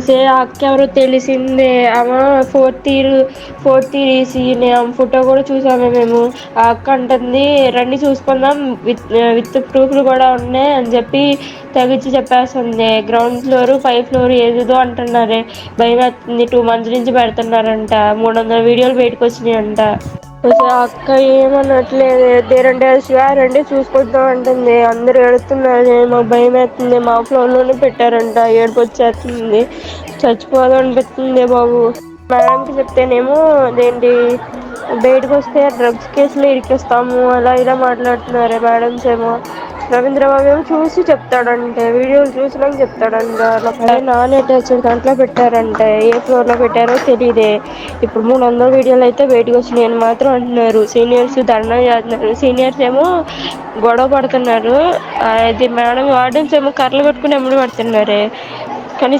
సే అక్క ఎవరో తెలిసిందే ఆమె ఫోర్త్ ఇయర్ ఈసీనే ఆమె ఫోటో కూడా చూసామే మేము. ఆ అక్క అంటుంది రండి చూసుకుందాం విత్ ప్రూఫ్లు కూడా ఉన్నాయి అని చెప్పి తెగచ్చి చెప్పేస్తుంది. గ్రౌండ్ ఫ్లోర్ 5th ఫ్లోర్ ఏదేదో అంటున్నారే, భయమేస్తుంది. 2 months నుంచి పెడుతున్నారంట, 300 వీడియోలు బయటకు వచ్చినాయంట. అక్క ఏమనట్లేదు, దేరంటే రండి చూసుకొద్దాం అంటుంది. అందరు ఏడుస్తున్నారు, మాకు భయం వేస్తుంది. మా ఫ్లోర్ లోనే పెట్టారంట, ఏడుపు వచ్చేస్తుంది, చచ్చిపోదాం అనిపిస్తుంది బాబు. మేడంకి చెప్తేనేమో అదేంటి బయటకు వస్తే డ్రగ్స్ కేసులో ఇరికిస్తాము అలా ఇలా మాట్లాడుతున్నారే మేడమ్స్ ఏమో. రవీంద్రబాబు ఏమో చూసి చెప్తాడంటే, వీడియోలు చూసినాక చెప్తాడంట. అదే నాన్ అటాచ్డ్ దాంట్లో పెట్టారంటే, ఏ ఫ్లోర్ లో పెట్టారో తెలియదే. ఇప్పుడు 300 వీడియోలు అయితే బయటకు వచ్చినాయి అని మాత్రం అంటున్నారు. సీనియర్స్ ధర్నా చేస్తున్నారు, సీనియర్స్ ఏమో గొడవ పడుతున్నారు. అది మేడం వార్డెన్స్ ఏమో కర్రలు పట్టుకుని ఎమ్మడి పడుతున్నారే. కానీ